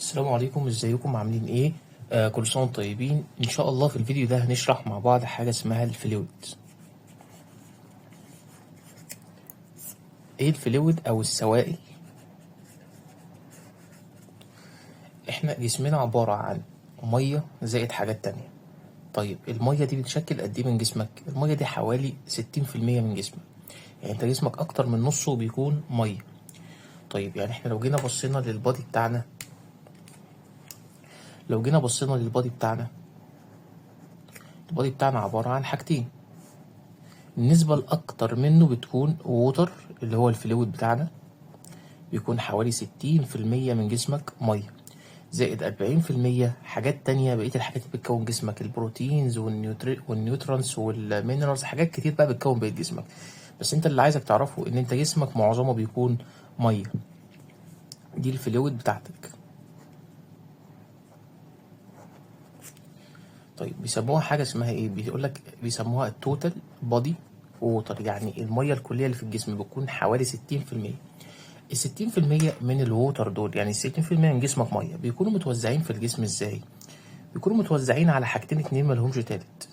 السلام عليكم، ازيكم عاملين ايه؟ كل سنة وانتم طيبين. ان شاء الله في الفيديو ده هنشرح مع بعض حاجة اسمها الفلويد. ايه الفلويد او السوائل؟ احنا جسمنا عبارة عن مية زائد حاجات تانية. طيب المية دي بتشكل قد ايه من جسمك؟ المية دي حوالي 60% من جسمك. يعني انت جسمك اكتر من نصه بيكون مية. طيب يعني احنا لو جينا بصينا للبادي بتاعنا، البادي بتاعنا عبارة عن حاجتين. النسبة الأكتر منه بتكون ووتر اللي هو الفلويد بتاعنا، بيكون حوالي 60% من جسمك مية، زائد 40% حاجات تانية. بقية الحاجات اللي بتكون جسمك البروتينز والنيوترانس والمينرالز، حاجات كتير بقى بتكون بقية جسمك. بس انت اللي عايزك تعرفه ان انت جسمك معظمه بيكون مية. دي الفلويد بتاعتك. طيب بيسموها حاجة اسمها ايه؟ بيقولك بيسموها التوتال بودي ووتر، يعني المية الكلية اللي في الجسم بتكون حوالي 60%. ال60% من الووتر دول، يعني 60% من جسمك مية، بيكونوا متوزعين في الجسم ازاي؟ بيكونوا متوزعين على حاجتين اتنين ملهمش تالت.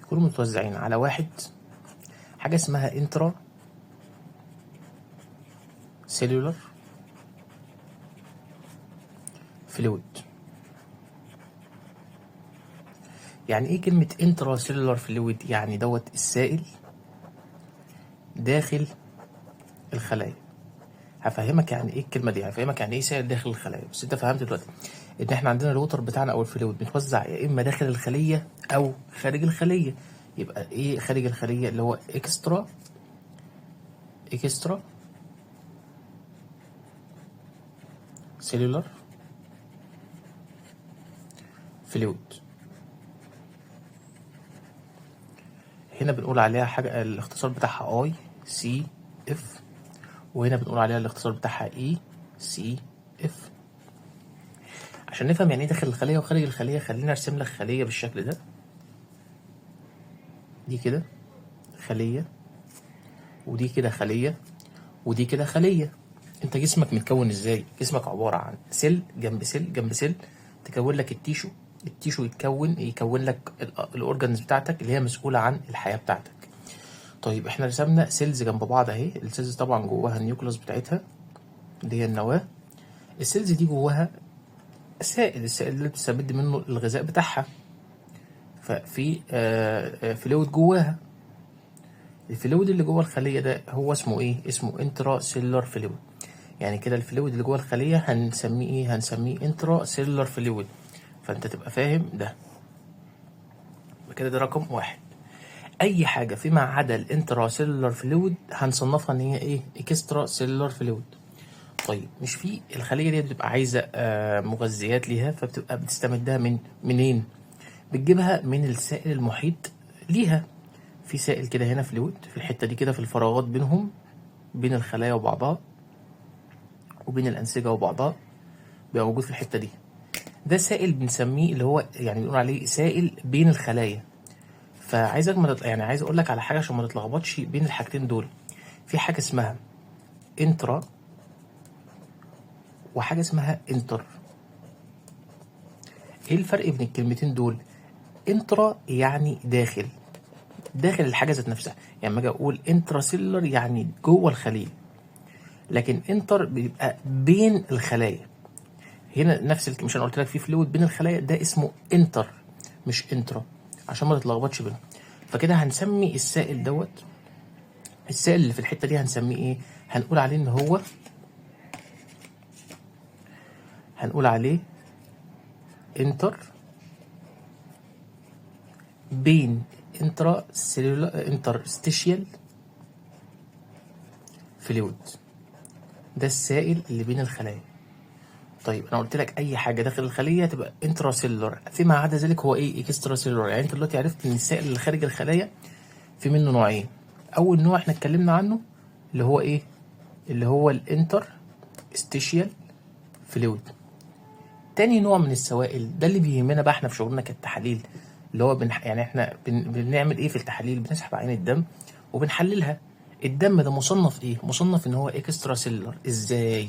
بيكونوا متوزعين على واحد، حاجة اسمها انترا سيلولر فلويد. يعني ايه كلمة انترا سيلولر فلويد؟ يعني دوت السائل داخل الخلايا. هفهمك يعني ايه الكلمة دي، هفهمك يعني ايه سائل داخل الخلايا. بس انت فهمت دلوقتي ان احنا عندنا الوتر بتاعنا او الفلويد متوزع يا اما داخل الخلية او خارج الخلية. يبقى ايه خارج الخلية؟ اللي هو اكسترا سيلولر فلويد. هنا بنقول عليها حاجة الاختصار بتاعها اي سي اف، وهنا بنقول عليها الاختصار بتاعها اي سي اف. عشان نفهم يعني ايه داخل الخلية وخارج الخلية، خلينا ارسم لك خلية بالشكل ده. دي كده خلية، ودي كده خلية، ودي كده خلية. انت جسمك متكون ازاي؟ جسمك عبارة عن سيل جنب سيل جنب سيل، تكون لك التيشو. التيشو يكون لك الاورجانز بتاعتك اللي هي مسؤولة عن الحياة بتاعتك. طيب احنا رسمنا سيلز جنب بعض اهي. السيلز طبعا جواها النيوكليوس بتاعتها اللي هي النواة. السيلز دي جواها السائل اللي بتستمد منه الغذاء بتاعها. ففي فلويد جواها. الفلويد اللي جوه الخلية ده هو اسمه ايه؟ اسمه انترا سيلولار فلويد. يعني كده الفلويد اللي جوه الخلية هنسميه ايه؟ هنسميه انترا سيلولار فلويد. فانت تبقى فاهم ده. كده ده رقم واحد. اي حاجة فيما عدا الانترا سيلولار فلويد هنصنفها ان هي ايه؟ اكسترا سيلولار فلويد. طيب مش في الخلية دي بتبقى عايزة مغذيات ليها، فبتبقى بتستمدها منين؟ بتجيبها من السائل المحيط ليها. في سائل كده هنا فلويد في الحتة دي كده، في الفراغات بينهم، بين الخلايا وبعضها وبين الأنسجة وبعضها، بيبقى موجود في الحتة دي. ده سائل بنسميه اللي هو يعني بنقول عليه سائل بين الخلايا. فعايزك يعني عايز اقول لك على حاجة عشان ما تتلخبطش بين الحاجتين دول. في حاجة اسمها انترا وحاجة اسمها انتر. ايه الفرق بين الكلمتين دول؟ انترا يعني داخل الحاجة ذات نفسها. يعني لما اجي اقول انترا سيلولر يعني جوه الخلية، لكن انتر بيبقى بين الخلايا. هنا نفس مش انا قلت لك في فلويد بين الخلايا، ده اسمه انتر مش انترا، عشان ما تتلخبطش بينهم. فكده هنسمي السائل دوت، السائل اللي في الحتة دي هنسميه ايه؟ هنقول عليه ان هو، هنقول عليه انتر بين انترا سيلولار انترستيشيال فلويد. ده السائل اللي بين الخلايا. طيب انا قلت لك اي حاجه داخل الخليه تبقى انترا سيلولار، فيما عدا ذلك هو ايه؟ اكسترا سيلولار. يعني انت دلوقتي عرفت ان السائل اللي خارج الخلايا في منه نوعين. اول نوع احنا اتكلمنا عنه اللي هو ايه؟ اللي هو الانتر ستيشيال فلويد. تاني نوع من السوائل ده اللي بيهمنا بقى احنا في شغلنا كالتحاليل، اللي هو يعني احنا بنعمل ايه في التحاليل؟ بنسحب عين الدم وبنحللها. الدم ده مصنف ايه؟ مصنف ان هو اكسترا سيلولر. ازاي؟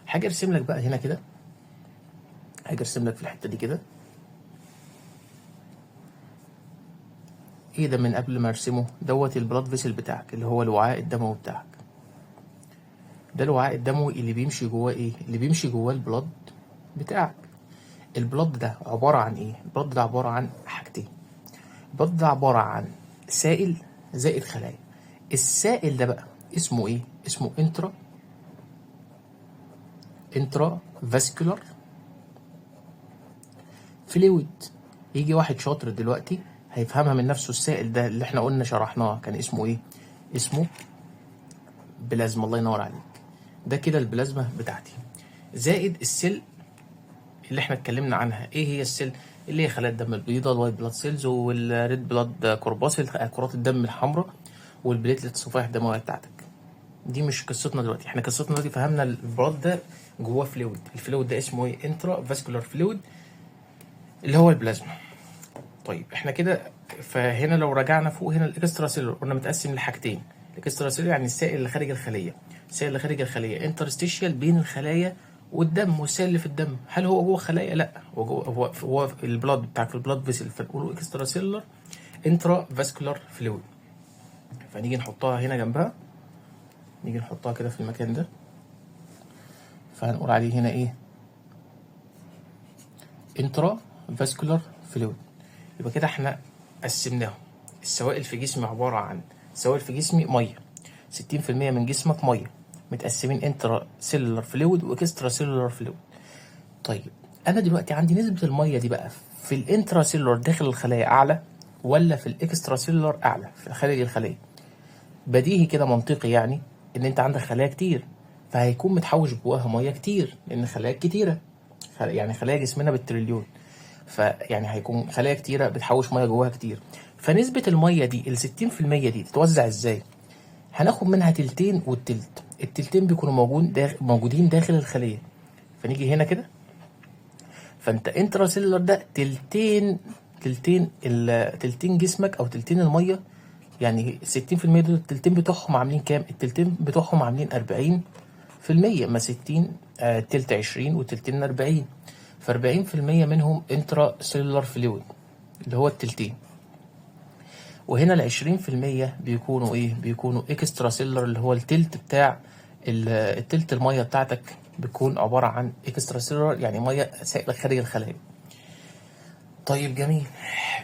حاجه ارسم لك بقى هنا كده، حاجه ارسم لك في الحته دي كده. ايه ده من قبل ما ارسمه؟ دوت البلاد فيسل بتاعك اللي هو الوعاء الدموي بتاعك. ده الوعاء الدموي اللي بيمشي جواه ايه؟ اللي بيمشي جواه البلاد بتاعك. البلاد ده عباره عن ايه؟ البلاد ده عباره عن حاجتين. البلاد ده عباره عن سائل زائد خلايا. السائل ده بقى اسمه ايه؟ اسمه انترا فاسكولار فلويد. يجي واحد شاطر دلوقتي هيفهمها من نفسه. السائل ده اللي احنا قلنا شرحناه كان اسمه ايه؟ اسمه بلازما. الله ينور عليك. ده كده البلازما بتاعتي، زائد السيل اللي احنا اتكلمنا عنها. ايه هي السيل؟ اللي هي خلايا الدم البيضاء، الوايت بلاد سيلز، والريد بلاد كورباسل، كرات الدم الحمراء، والبليتلت الصفائح الدمويه بتاعتك. دي مش قصتنا دلوقتي. احنا قصتنا دلوقتي فهمنا البلاد ده جواه فلويد. الفلويد ده اسمه ايه؟ انترا فاسكولار فلويد اللي هو البلازما. طيب احنا كده، فهنا لو رجعنا فوق هنا الاكسترا سيلولر قلنا متقسم لحاجتين. الاكسترا سيلولر يعني السائل اللي خارج الخليه. السائل اللي خارج الخليه انترستيشيال بين الخلايا والدم، والسائل اللي في الدم هل هو جوه خلايا؟ لا، هو جوه، هو في البلاد بتاعك، في البلاد فيسل، فنقوله اكسترا سيلولر انترا فاسكولار فلويد. فنيجي نحطها هنا جنبها، نيجي نحطها كده في المكان ده، فهنقول عليه هنا ايه؟ انترا فاسكولار فلويد. يبقى كده احنا قسمناهم. السوائل في جسمي عبارة عن سوائل في جسمي مية، 60% من جسمك مية، متقسمين انترا سيلولار فلويد واكسترا سيلولار فلويد. طيب انا دلوقتي عندي نسبة المية دي بقى في الانترا سيلولار داخل الخلايا اعلى ولا في الاكسترا سيلولار اعلى في خارج الخلية؟ بديهي كده منطقي يعني ان انت عندك خلايا كتير، فهيكون متحوش جواها مية كتير لان خلايا كتيرة. يعني خلايا جسمنا بالتريليون، فيعني هيكون خلايا كتيرة بتحوش مية جواها كتير. فنسبة المية دي ال 60% دي تتوزع ازاي؟ هناخد منها تلتين والتلت. التلتين بيكونوا موجودين داخل الخلية. فنيجي هنا كده، فانت انترا سيلولر ده تلتين جسمك او تلتين المية. يعني 60% دول التلتين بتوعهم عاملين كام؟ التلتين بتوعهم عاملين 40%. ما 60 تلت 20 وتلتين 40، ف40% منهم انترا سيلولار فلويد اللي هو التلتين. وهنا ال20% بيكونوا ايه؟ بيكونوا اكسترا سيلولار اللي هو التلت بتاع التلت الميه بتاعتك بيكون عباره عن اكسترا سيلولار، يعني ميه سائله خارج الخلايا. طيب جميل.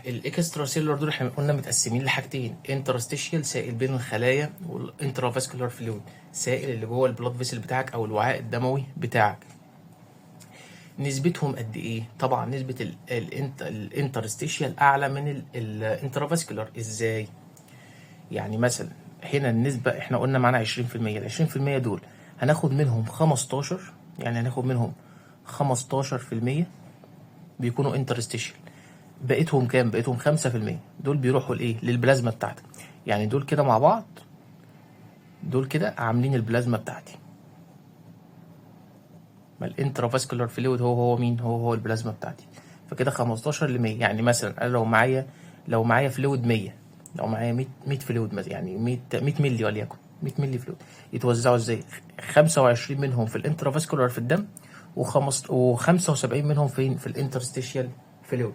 الاكسترا سيلولار دول احنا قلنا متقسمين لحاجتين: انترستيشيال سائل بين الخلايا، والانترا فاسكولار فلويد سائل اللي جوه البلاد فيسل بتاعك او الوعاء الدموي بتاعك. نسبتهم قد ايه؟ طبعا نسبة الانترستيشيال اعلى من الانترافاسكولار. ازاي؟ يعني مثلا هنا النسبة احنا قلنا معانا 20%، ال 20% دول هناخد منهم 15، يعني هناخد منهم 15% بيكونوا انترستيشيال. بقيتهم كام؟ بقيتهم 5% دول بيروحوا لايه؟ للبلازما بتاعتك. يعني دول كده مع بعض، دول كده عاملين البلازما بتاعتي. ما الانترافاسكولار فلويد هو مين؟ هو البلازما بتاعتي. فكده 15 ل 100. يعني مثلا انا لو معايا فلويد 100، لو معايا 100 فلويد مثلا، يعني 100 مللي وليكن 100 مللي فلويد، يتوزعوا ازاي؟ 25 منهم في الانترافاسكولار في الدم، و75 منهم فين؟ في الانترستيشيال فلويد.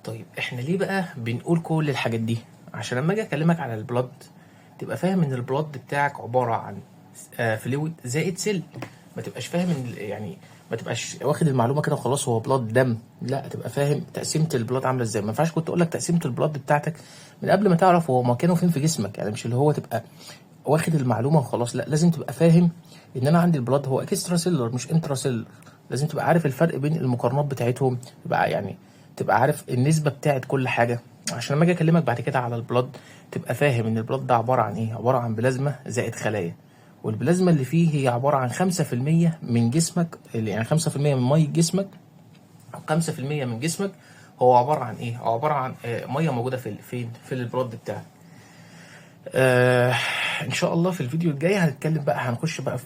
طيب احنا ليه بقى بنقول كل الحاجات دي؟ عشان لما اجي اكلمك على البلد تبقى فاهم ان البلد بتاعك عباره عن فلويد زائد سيل. ما تبقاش فاهم يعني ما تبقاش واخد المعلومه كده وخلاص هو بلاد دم. لا، تبقى فاهم تقسيمه البلاد عامله ازاي. ما ينفعش كنت اقول لك تقسيمه البلاد بتاعتك من قبل ما تعرف هو مكانه فين في جسمك. يعني مش اللي هو تبقى واخد المعلومه وخلاص، لا، لازم تبقى فاهم ان انا عندي البلاد هو اكسترا سيلولر مش انترا سيلولر. لازم تبقى عارف الفرق بين المقارنات بتاعتهم، تبقى عارف النسبه بتاعت كل حاجه، عشان لما اجي اكلمك بعد كده على البلاد تبقى فاهم ان البلاد ده عباره عن ايه؟ عباره عن بلازما زائد خلايا. والبلازما اللي فيه هي عباره عن 5% من جسمك، يعني 5% من ميه جسمك، او 5% من جسمك هو عباره عن ايه؟ هو عباره عن ميه موجوده فين؟ في البلاد بتاعك. ان شاء الله في الفيديو الجاي هنتكلم بقى، هنخش بقى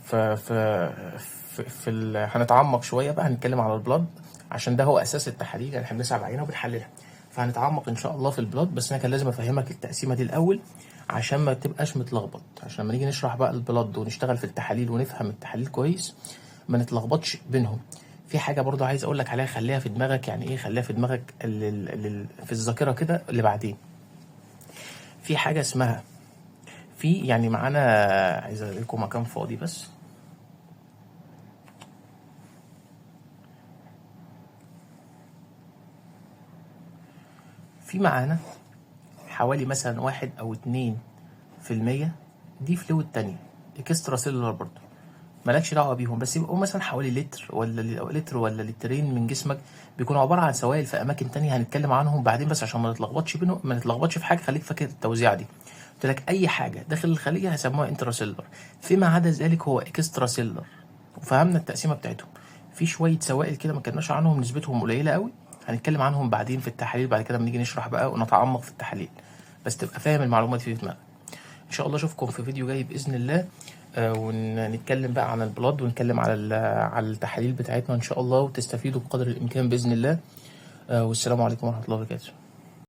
هنتعمق شويه بقى، هنتكلم على البلاد عشان ده هو اساس التحاليل. يعني احنا بنسحب عينه وبنحللها، فهنتعمق ان شاء الله في البلاد. بس انا كان لازم افهمك التقسيمه دي الاول عشان ما تبقاش متلخبط، عشان لما نيجي نشرح بقى البلد ونشتغل في التحاليل ونفهم التحاليل كويس ما نتلخبطش بينهم. في حاجه برضو عايز اقول لك عليها، خليها في دماغك. يعني ايه خليها في دماغك؟ في الذاكره كده اللي بعدين. في حاجه اسمها، في يعني معانا، عايز الاقي لكم مكان فاضي بس. في معانا حوالي مثلا 1 أو 2% دي فلويد تانية اكسترا سيلولار برضه، مالكش دعوه بيهم، بس يبقوا مثلا حوالي لتر ولا لترين من جسمك، بيكونوا عباره عن سوائل في اماكن تانية هنتكلم عنهم بعدين. بس عشان ما نتلخبطش بينهم، ما نتلخبطش في حاجه، خليك فاكر التوزيعه دي. قلت لك اي حاجه داخل الخليه هيسموها انترا سيلولار، فيما عدا ذلك هو اكسترا سيلولار. وفهمنا التقسيمه بتاعتهم. في شويه سوائل كده ما اتكلمناش عنهم، نسبتهم قليله قوي، هنتكلم عنهم بعدين في التحاليل، بعد كده لما نيجي نشرح بقى ونتعمق في التحاليل. بس تبقى فاهم المعلومات في دماغك. ان شاء الله اشوفكم في فيديو جاي باذن الله، ونتكلم بقى عن البلاد، ونتكلم على التحاليل بتاعتنا ان شاء الله، وتستفيدوا بقدر الامكان باذن الله. والسلام عليكم ورحمه الله وبركاته.